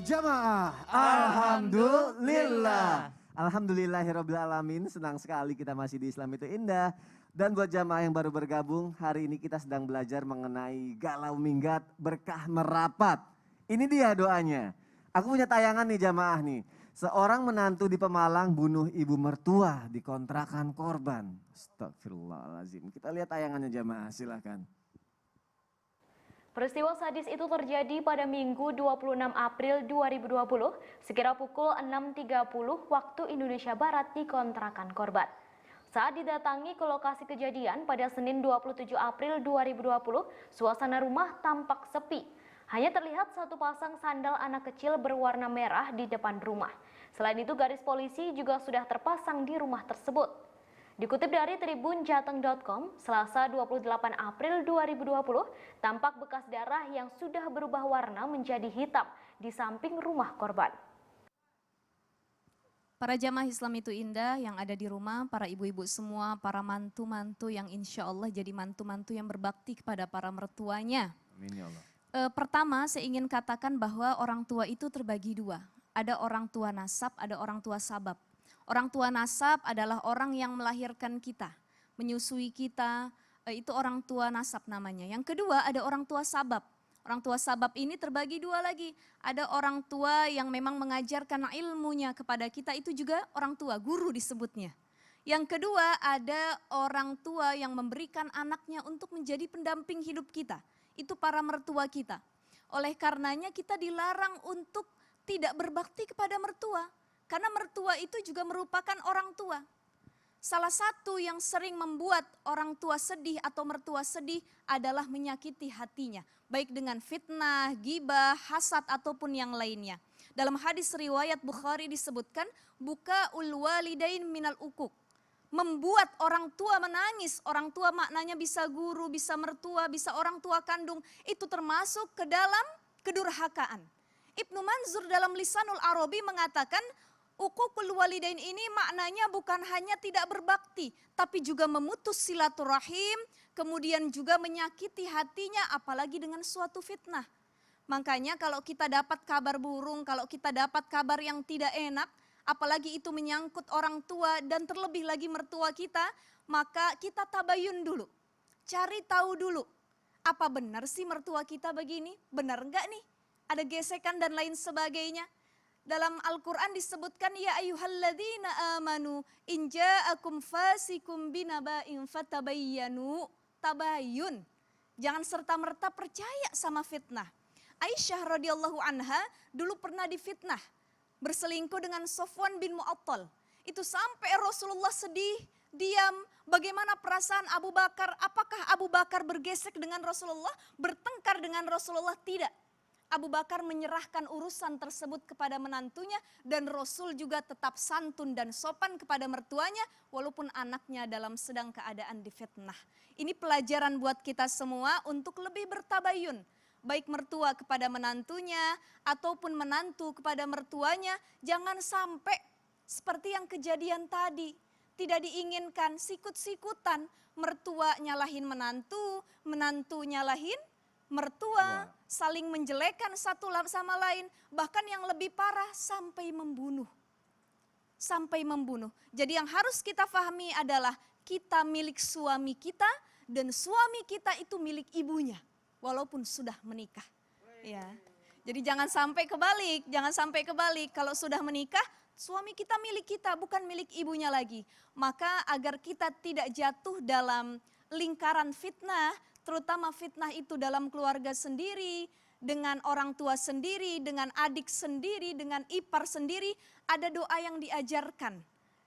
jamaah. Alhamdulillah. Alhamdulillahirrabbilalamin. Senang sekali kita masih di Islam itu indah. Dan buat jamaah yang baru bergabung, hari ini kita sedang belajar mengenai galau minggat berkah merapat. Ini dia doanya. Aku punya tayangan nih jamaah nih. Seorang menantu di Pemalang bunuh ibu mertua di kontrakan korban. Astagfirullahaladzim. Kita lihat tayangannya jamaah, silakan. Peristiwa sadis itu terjadi pada Minggu 26 April 2020 sekira pukul 6.30 waktu Indonesia Barat di kontrakan korban. Saat didatangi ke lokasi kejadian pada Senin 27 April 2020, suasana rumah tampak sepi. Hanya terlihat satu pasang sandal anak kecil berwarna merah di depan rumah. Selain itu garis polisi juga sudah terpasang di rumah tersebut. Dikutip dari tribunjateng.com, Selasa 28 April 2020, tampak bekas darah yang sudah berubah warna menjadi hitam di samping rumah korban. Para jamaah Islam itu indah yang ada di rumah, para ibu-ibu semua, para mantu-mantu yang insya Allah jadi mantu-mantu yang berbakti kepada para mertuanya. Amin ya Allah. Pertama saya ingin katakan bahwa orang tua itu terbagi dua. Ada orang tua nasab, ada orang tua sabab. Orang tua nasab adalah orang yang melahirkan kita, menyusui kita, itu orang tua nasab namanya. Yang kedua ada orang tua sabab. Orang tua sabab ini terbagi dua lagi. Ada orang tua yang memang mengajarkan ilmunya kepada kita, itu juga orang tua, guru disebutnya. Yang kedua ada orang tua yang memberikan anaknya untuk menjadi pendamping hidup kita. Itu para mertua kita. Oleh karenanya kita dilarang untuk tidak berbakti kepada mertua. Karena mertua itu juga merupakan orang tua. Salah satu yang sering membuat orang tua sedih atau mertua sedih adalah menyakiti hatinya. Baik dengan fitnah, ghibah, hasad ataupun yang lainnya. Dalam hadis riwayat Bukhari disebutkan, bukaul walidain minal ukuk. Membuat orang tua menangis, orang tua maknanya bisa guru, bisa mertua, bisa orang tua kandung. Itu termasuk ke dalam kedurhakaan. Ibnu Manzur dalam Lisanul Arabi mengatakan, ukukul walidain ini maknanya bukan hanya tidak berbakti, tapi juga memutus silaturahim, kemudian juga menyakiti hatinya apalagi dengan suatu fitnah. Makanya kalau kita dapat kabar burung, kalau kita dapat kabar yang tidak enak, apalagi itu menyangkut orang tua dan terlebih lagi mertua kita, maka kita tabayun dulu. Cari tahu dulu, apa benar sih mertua kita begini? Benar enggak nih? Ada gesekan dan lain sebagainya. Dalam Al-Quran disebutkan, ya ayyuhalladzina amanu in ja'akum fasikum binaba'in fatabayyanu. Tabayun. Jangan serta-merta percaya sama fitnah. Aisyah radhiyallahu anha dulu pernah difitnah. Berselingkuh dengan Sofwan bin Mu'attal. Itu sampai Rasulullah sedih, diam. Bagaimana perasaan Abu Bakar? Apakah Abu Bakar bergesek dengan Rasulullah? Bertengkar dengan Rasulullah? Tidak. Abu Bakar menyerahkan urusan tersebut kepada menantunya dan Rasul juga tetap santun dan sopan kepada mertuanya walaupun anaknya dalam sedang keadaan difitnah. Ini pelajaran buat kita semua untuk lebih bertabayun. Baik mertua kepada menantunya ataupun menantu kepada mertuanya, jangan sampai seperti yang kejadian tadi. Tidak diinginkan, sikut-sikutan, mertua nyalahin menantu, menantu nyalahin mertua, saling menjelekkan satu sama lain, bahkan yang lebih parah sampai membunuh. Sampai membunuh. Jadi yang harus kita pahami adalah kita milik suami kita dan suami kita itu milik ibunya, walaupun sudah menikah. Ya. Jadi jangan sampai kebalik, jangan sampai kebalik. Kalau sudah menikah, suami kita milik kita, bukan milik ibunya lagi. Maka agar kita tidak jatuh dalam lingkaran fitnah, terutama fitnah itu dalam keluarga sendiri, dengan orang tua sendiri, dengan adik sendiri, dengan ipar sendiri, ada doa yang diajarkan.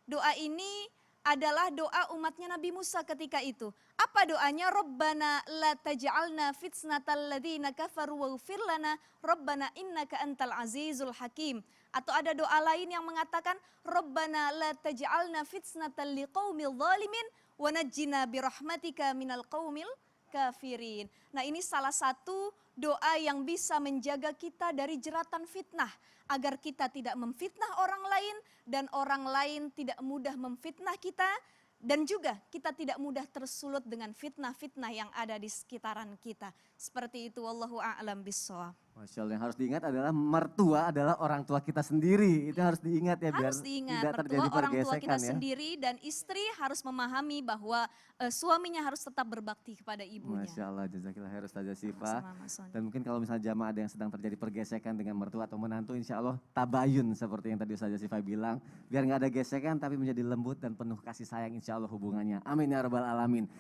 Doa ini adalah doa umatnya Nabi Musa ketika itu. Apa doanya? Rabbana la taj'alna fitnatal ladzina kafaru waghfir lana Rabbana innaka antal azizul hakim. Atau ada doa lain yang mengatakan Rabbana la taj'alna fitnatal liqaumil zalimin wa najjina birahmatika minal qaumil kafirin. Nah, ini salah satu doa yang bisa menjaga kita dari jeratan fitnah. Agar kita tidak memfitnah orang lain dan orang lain tidak mudah memfitnah kita. Dan juga kita tidak mudah tersulut dengan fitnah-fitnah yang ada di sekitaran kita. Seperti itu, wallahu a'lam bishawab. Masya Allah, yang harus diingat adalah mertua adalah orang tua kita sendiri. Itu harus diingat ya biar Harus diingat, tidak terjadi mertua orang tua kita pergesekan ya. sendiri dan istri harus memahami bahwa suaminya harus tetap berbakti kepada ibunya. Masya Allah, jazakillah khair Ustazah Syifa. Sama Mas Sony. Dan mungkin kalau misalnya jamaah ada yang sedang terjadi pergesekan dengan mertua atau menantu, insya Allah tabayun seperti yang tadi Ustazah Syifa bilang. Biar nggak ada gesekan tapi menjadi lembut dan penuh kasih sayang insya Allah hubungannya. Amin ya rabbal alamin.